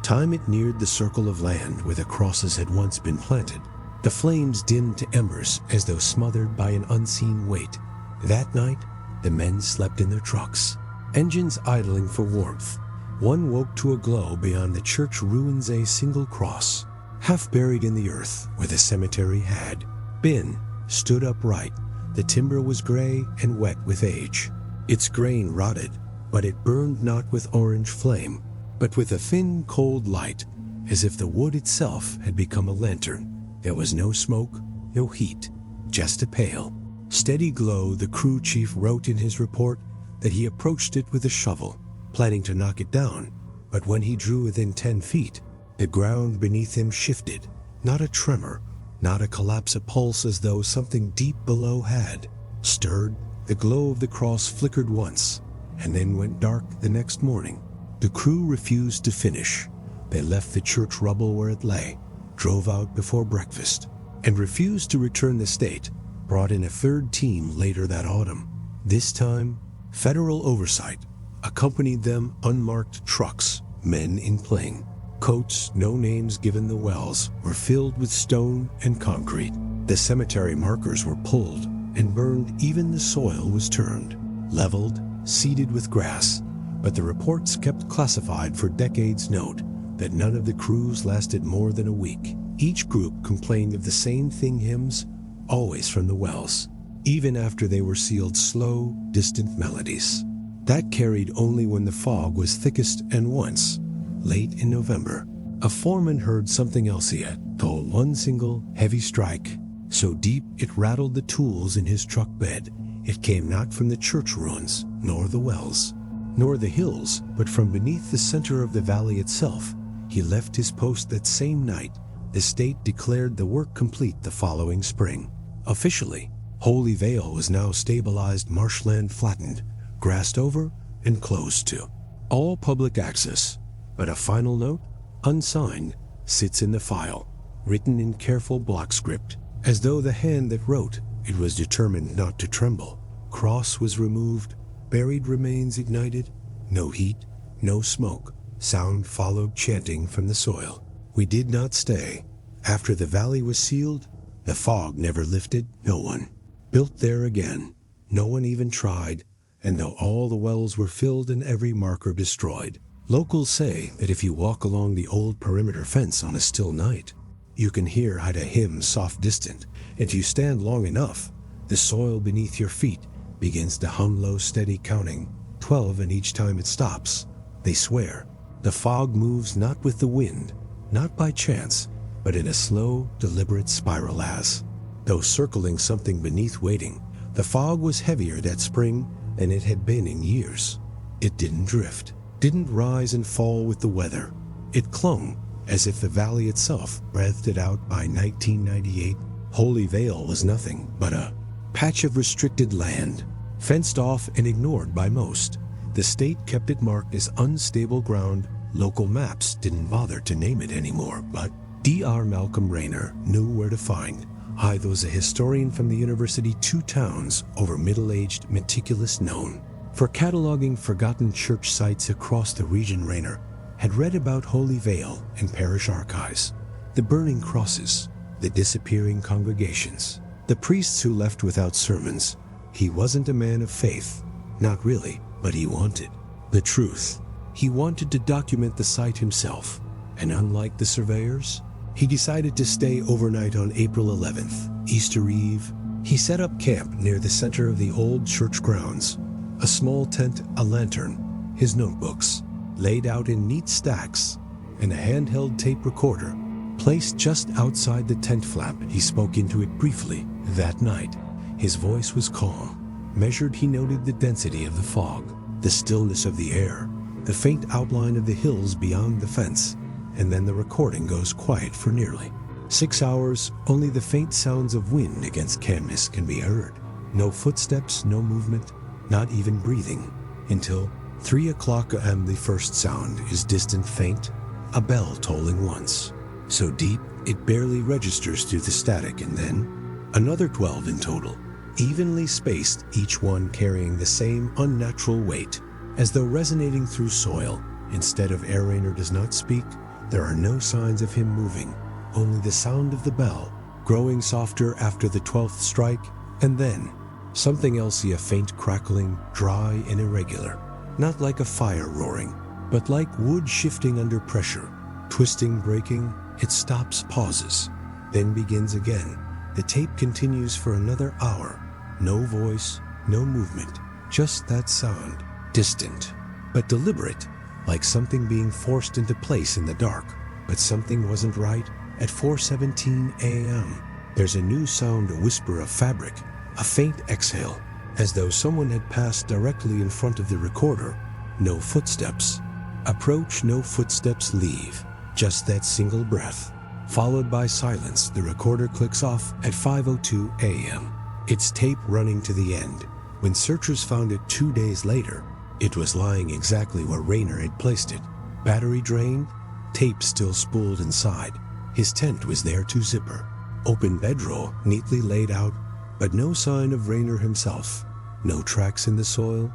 time it neared the circle of land where the crosses had once been planted. The flames dimmed to embers as though smothered by an unseen weight. That night, the men slept in their trucks, engines idling for warmth. One woke to a glow beyond the church ruins, a single cross, half buried in the earth where the cemetery had been, stood upright. The timber was gray and wet with age. Its grain rotted, but it burned not with orange flame, but with a thin, cold light, as if the wood itself had become a lantern. There was no smoke, no heat, just a pale, steady glow. The crew chief wrote in his report that he approached it with a shovel. planning to knock it down, but when he drew within 10 feet, the ground beneath him shifted. Not a tremor, not a collapse, a pulse as though something deep below had stirred. The glow of the cross flickered once, and then went dark the next morning. The crew refused to finish. They left the church rubble where it lay, drove out before breakfast, and refused to return the state. Brought in a third team later that autumn. This time, federal oversight accompanied them. Unmarked trucks, men in plain coats, no names given. The wells were filled with stone and concrete. The cemetery markers were pulled and burned. Even the soil was turned, leveled, seeded with grass. But the reports kept classified for decades note that none of the crews lasted more than a week. Each group complained of the same thing: hymns, always from the wells. Even after they were sealed, slow, distant melodies that carried only when the fog was thickest. And once, late in November, a foreman heard something else. He had told one single heavy strike, so deep it rattled the tools in his truck bed. It came not from the church ruins, nor the wells, nor the hills, but from beneath the center of the valley itself. He left his post that same night. The state declared the work complete the following spring. Officially, Holy Vale was now stabilized marshland, flattened, grassed over, and closed to all public access. But a final note, unsigned, sits in the file, written in careful block script, as though the hand that wrote it was determined not to tremble. Cross was removed, buried remains ignited, no heat, no smoke. Sound followed chanting from the soil. We did not stay. After the valley was sealed, the fog never lifted. No one built there again. No one even tried, and though all the wells were filled and every marker destroyed. Locals say that if you walk along the old perimeter fence on a still night, you can hear a hymn soft distant. If you stand long enough, the soil beneath your feet begins to hum low, steady, counting 12, and each time it stops, they swear. The fog moves not with the wind, not by chance, but in a slow, deliberate spiral as though circling something beneath, waiting. The fog was heavier that spring than it had been in years. It didn't drift, didn't rise and fall with the weather. It clung, as if the valley itself breathed it out. By 1998, Holy Vale was nothing but a patch of restricted land, fenced off and ignored by most. The state kept it marked as unstable ground. Local maps didn't bother to name it anymore, but Dr. Malcolm Rayner knew where to find. I was a historian from the university, 2 towns over middle-aged, meticulous, known for cataloging forgotten church sites across the region. Rayner had read about Holy Vale in parish archives, the burning crosses, the disappearing congregations, the priests who left without sermons. He wasn't a man of faith, not really, but he wanted the truth. He wanted to document the site himself, and unlike the surveyors, he decided to stay overnight on April 11th, Easter Eve. He set up camp near the center of the old church grounds, a small tent, a lantern, his notebooks, laid out in neat stacks, and a handheld tape recorder placed just outside the tent flap. He spoke into it briefly that night. His voice was calm, measured. He noted the density of the fog, the stillness of the air, the faint outline of the hills beyond the fence, and then the recording goes quiet for nearly 6 hours. Only the faint sounds of wind against canvas can be heard. No footsteps, no movement, not even breathing, until 3 o'clock a.m. The first sound is distant, faint, a bell tolling once, so deep it barely registers through the static, and then another 12 in total, evenly spaced, each one carrying the same unnatural weight, as though resonating through soil. Instead of air. Rayner does not speak. There are no signs of him moving, only the sound of the bell, growing softer after the 12th strike, and then something else. A faint crackling, dry and irregular, not like a fire roaring, but like wood shifting under pressure, twisting, breaking. It stops, pauses, then begins again. The tape continues for another hour. No voice, no movement, just that sound, distant but deliberate, like something being forced into place in the dark. But something wasn't right. At 4:17 a.m., there's a new sound, a whisper of fabric, a faint exhale, as though someone had passed directly in front of the recorder. no footsteps. Approach, no footsteps leave, just that single breath. Followed by silence, the recorder clicks off at 5:02 a.m. Its tape running to the end. When searchers found it 2 days later, it was lying exactly where Rayner had placed it. Battery drained, tape still spooled inside. His tent was there to zipper. Open bedroll, neatly laid out, but no sign of Rayner himself. No tracks in the soil,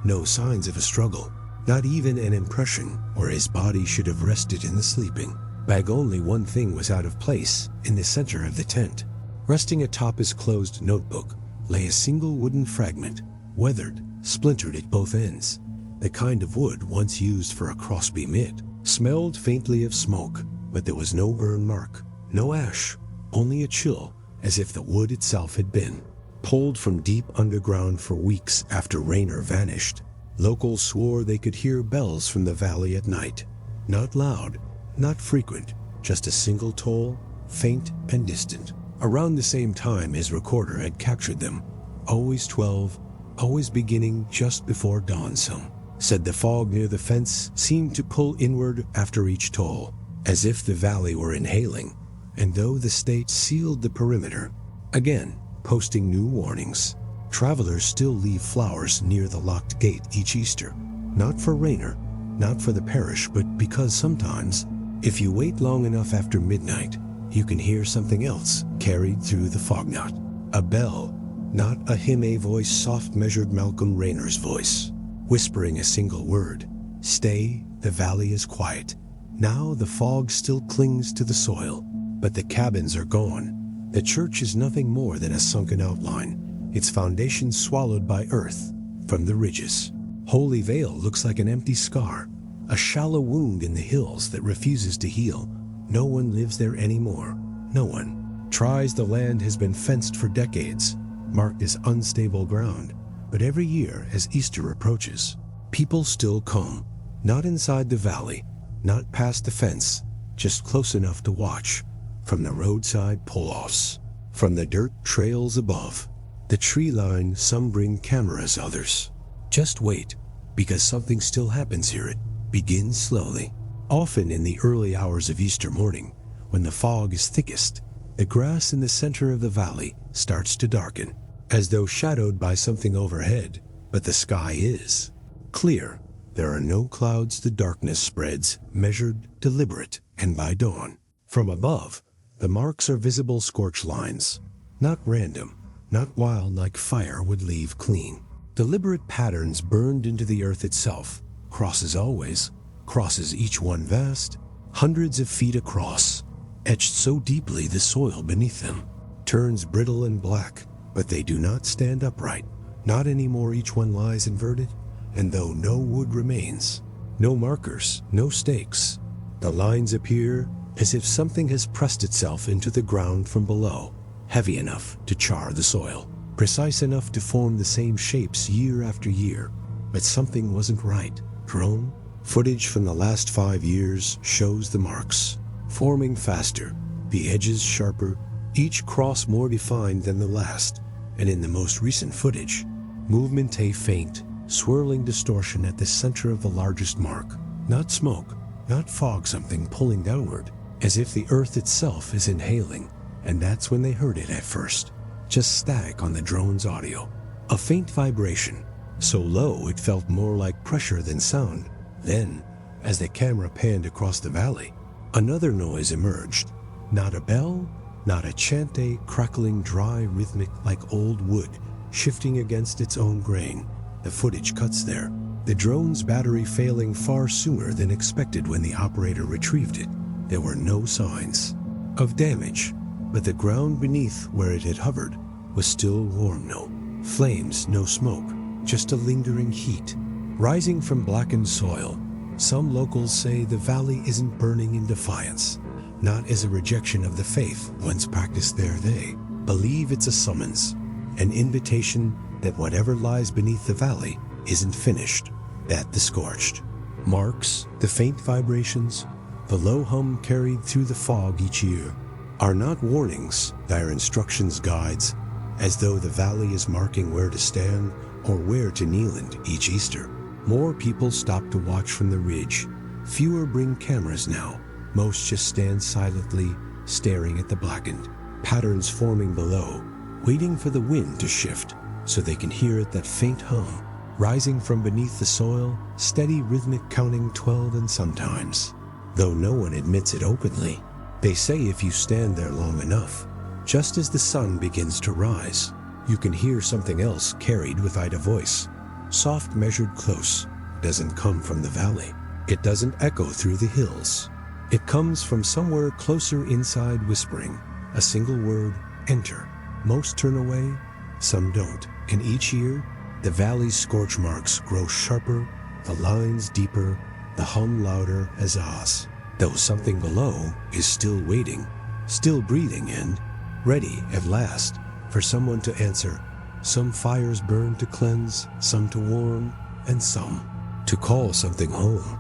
no signs of a struggle. Not even an impression where his body should have rested in the sleeping bag. Only one thing was out of place in the center of the tent. Resting atop his closed notebook lay a single wooden fragment, weathered, splintered at both ends. The kind of wood once used for a crossbeam. It smelled faintly of smoke, but there was no burn mark, no ash, only a chill, as if the wood itself had been pulled from deep underground for weeks after Rayner vanished. Locals swore they could hear bells from the valley at night. Not loud, not frequent, just a single toll, faint and distant. Around the same time his recorder had captured them. Always 12, always beginning just before dawn. Some said the fog near the fence seemed to pull inward after each toll, as if the valley were inhaling, and though the state sealed the perimeter, again posting new warnings. Travelers still leave flowers near the locked gate each Easter, not for Rayner, not for the parish, but because sometimes, if you wait long enough after midnight, you can hear something else carried through the fog knot. A bell, not a hymn, voice, soft measured Malcolm Rayner's voice, whispering a single word. Stay, the valley is quiet. Now the fog still clings to the soil, but the cabins are gone. The church is nothing more than a sunken outline, its foundation swallowed by earth from the ridges. Holy Vale looks like an empty scar, a shallow wound in the hills that refuses to heal. No one lives there anymore. No one tries. The land has been fenced for decades, marked as unstable ground. But every year, as Easter approaches, people still come, not inside the valley, not past the fence, just close enough to watch, from the roadside pull-offs, from the dirt trails above. The tree line, some bring cameras, others just wait, because something still happens here. It begins slowly. Often in the early hours of Easter morning, when the fog is thickest, the grass in the center of the valley starts to darken, as though shadowed by something overhead, but the sky is clear. There are no clouds. The darkness spreads, measured, deliberate, and by dawn, from above, the marks are visible, scorch lines, not random, not wild like fire would leave clean. Deliberate patterns burned into the earth itself, crosses always, crosses each one vast, hundreds of feet across, etched so deeply the soil beneath them turns brittle and black, but they do not stand upright, not anymore. Each one lies inverted, and though no wood remains, no markers, no stakes, the lines appear as if something has pressed itself into the ground from below, heavy enough to char the soil, precise enough to form the same shapes year after year. But something wasn't right. Drone footage from the last 5 years shows the marks forming faster, the edges sharper, each cross more defined than the last, and in the most recent footage, movement a faint, swirling distortion at the center of the largest mark. Not smoke, not fog, something pulling downward, as if the earth itself is inhaling. And that's when they heard it at first. Just static on the drone's audio. A faint vibration, so low it felt more like pressure than sound. Then, as the camera panned across the valley, another noise emerged. Not a bell, not a chant, a crackling, dry, rhythmic, like old wood, shifting against its own grain. The footage cuts there. The drone's battery failing far sooner than expected when the operator retrieved it. There were no signs of damage, but the ground beneath where it had hovered was still warm. No flames, no smoke, just a lingering heat, rising from blackened soil. Some locals say the valley isn't burning in defiance, not as a rejection of the faith once practiced there. They believe it's a summons, an invitation that whatever lies beneath the valley isn't finished, that the scorched marks, the faint vibrations, the low hum carried through the fog each year, are not warnings, they're instructions, guides, as though the valley is marking where to stand or where to kneel. And each Easter, More people stop to watch from the ridge. Fewer bring cameras now. Most just stand silently, staring at the blackened patterns forming below, waiting for the wind to shift so they can hear it, that faint hum rising from beneath the soil, steady rhythmic counting 12 and sometimes. Though no one admits it openly, they say if you stand there long enough, just as the sun begins to rise, you can hear something else carried without a voice. Soft, measured, close. Doesn't come from the valley. It doesn't echo through the hills. It comes from somewhere closer inside, whispering a single word: enter. Most turn away, some don't. And each year, the valley's scorch marks grow sharper, the lines deeper, the hum louder as ahs, though something below is still waiting, still breathing, and ready at last for someone to answer. Some fires burn to cleanse, some to warm, and some to call something home.